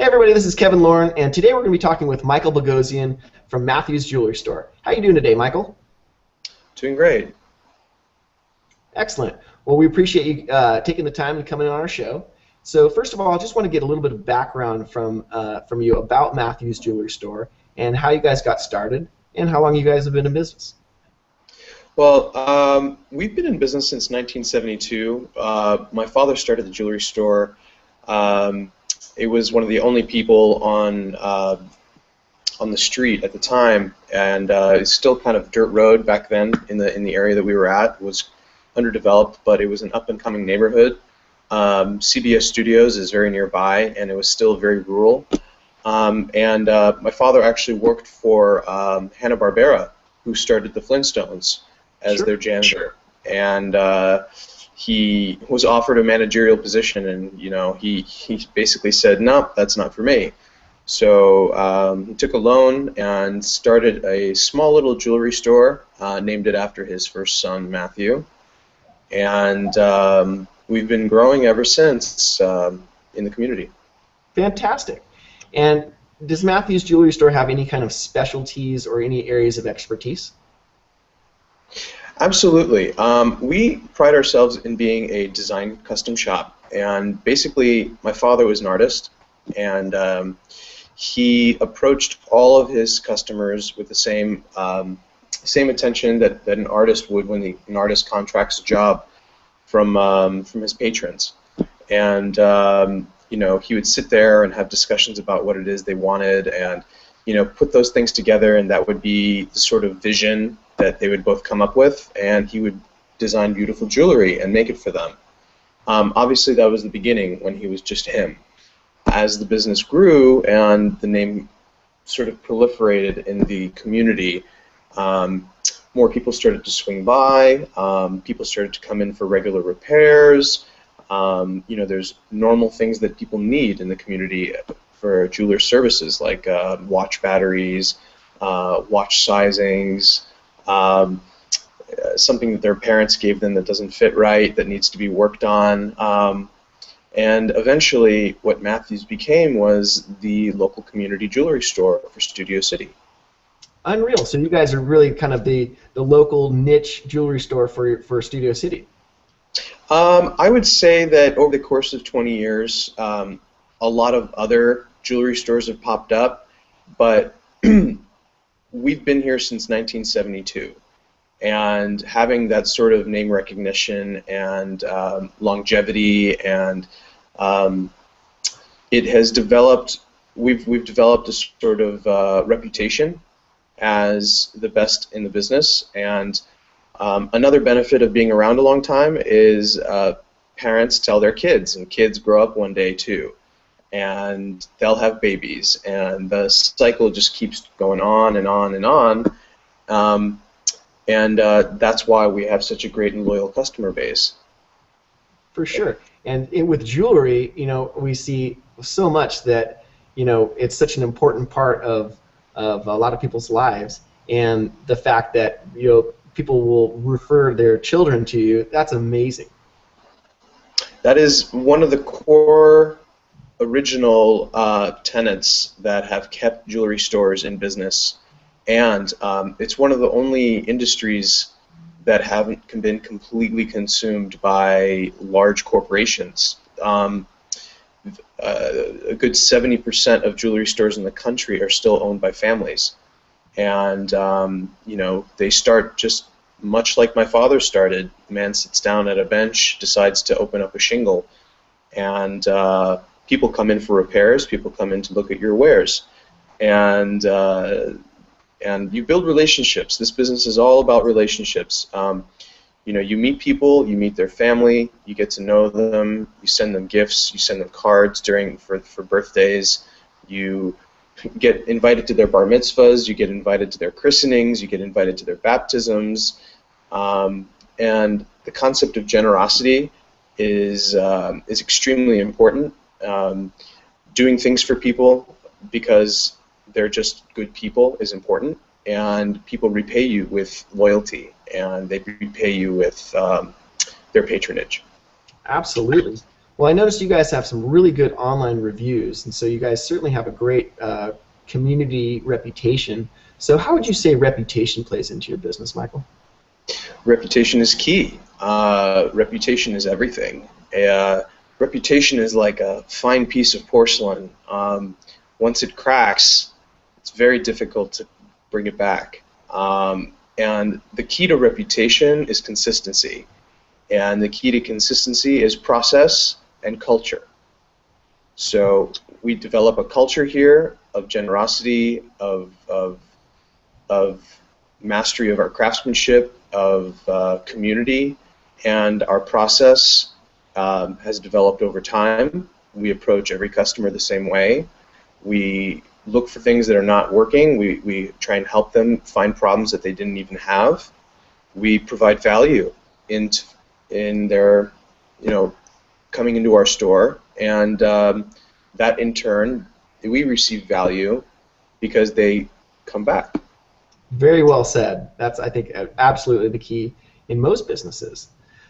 everybody, this is Kevin Lauren, and today we're going to be talking with Michael Bogosian from Matthews Jewelry Store. How are you doing today, Michael? Doing great. Excellent. Well, we appreciate you taking the time to come in on our show. So first of all, I just want to get a little bit of background from you about Matthews Jewelry Store and how you guys got started and how long you guys have been in business. Well, we've been in business since 1972. My father started the jewelry store. It was one of the only people on the street at the time, and it's still kind of dirt road back then in the area that we were at. It was underdeveloped, but it was an up-and-coming neighborhood. CBS Studios is very nearby, and it was still very rural. My father actually worked for Hanna-Barbera, who started the Flintstones, as their janitor, and he was offered a managerial position, and he basically said, "No, that's not for me." So he took a loan and started a small little jewelry store, named it after his first son, Matthew, and we've been growing ever since in the community. Fantastic. And does Matthews Jewelry Store have any kind of specialties or any areas of expertise? Absolutely. We pride ourselves in being a design custom shop, and basically my father was an artist, and he approached all of his customers with the same attention that an artist would when an artist contracts a job from his patrons. And he would sit there and have discussions about what it is they wanted, and put those things together, and that would be the sort of vision that they would both come up with, and he would design beautiful jewelry and make it for them. Obviously, that was the beginning when he was just him. As the business grew and the name sort of proliferated in the community, more people started to swing by, people started to come in for regular repairs. There's normal things that people need in the community for jeweler services, like watch batteries, watch sizings, something that their parents gave them that doesn't fit right, that needs to be worked on. And eventually what Matthews became was the local community jewelry store for Studio City. Unreal. So you guys are really kind of the local niche jewelry store for Studio City. I would say that over the course of 20 years, a lot of other jewelry stores have popped up, but we've been here since 1972, and having that sort of name recognition and longevity, and it has developed. We've developed a sort of reputation as the best in the business, and another benefit of being around a long time is parents tell their kids, and kids grow up one day too, and they'll have babies, and the cycle just keeps going on and on and on, and that's why we have such a great and loyal customer base. For sure. And with jewelry, we see so much that it's such an important part of a lot of people's lives, and the fact that people will refer their children to you, that's amazing. That is one of the core original tenets that have kept jewelry stores in business, and it's one of the only industries that haven't been completely consumed by large corporations. A good 70% of jewelry stores in the country are still owned by families, and they start just much like my father started. The man sits down at a bench, decides to open up a shingle, and people come in for repairs, people come in to look at your wares, and you build relationships. This business is all about relationships. You meet people, you meet their family, you get to know them, you send them gifts, you send them cards for birthdays, you get invited to their bar mitzvahs, you get invited to their christenings, you get invited to their baptisms, and the concept of generosity is extremely important. Doing things for people because they're just good people is important, and people repay you with loyalty, and they repay you with their patronage. Absolutely. Well, I noticed you guys have some really good online reviews, and so you guys certainly have a great community reputation. So how would you say reputation plays into your business, Michael? Reputation is key. Reputation is everything. Reputation is like a fine piece of porcelain. Once it cracks, it's very difficult to bring it back. And the key to reputation is consistency. And the key to consistency is process and culture. So we develop a culture here of generosity, of mastery of our craftsmanship, of community, and our process has developed over time. We approach every customer the same way. We look for things that are not working. We try and help them find problems that they didn't even have. We provide value in their, coming into our store, and that in turn, we receive value because they come back. Very well said. That's, I think, absolutely the key in most businesses.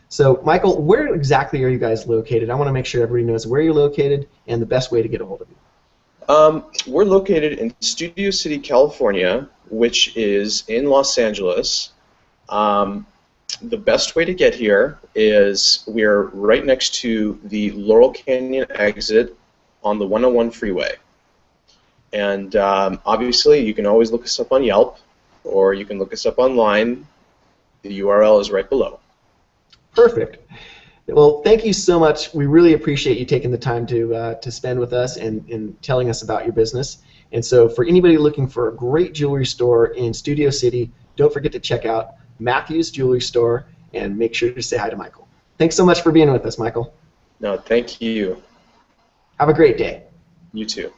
So, Michael, where exactly are you guys located? I want to make sure everybody knows where you're located and the best way to get a hold of you. We're located in Studio City, California, which is in Los Angeles. The best way to get here is we're right next to the Laurel Canyon exit on the 101 freeway. And obviously, you can always look us up on Yelp, or you can look us up online. The URL is right below. Perfect. Well, thank you so much. We really appreciate you taking the time to spend with us and telling us about your business. And so for anybody looking for a great jewelry store in Studio City, don't forget to check out Matthew's Jewelry Store and make sure to say hi to Michael. Thanks so much for being with us, Michael. No, thank you. Have a great day. You too.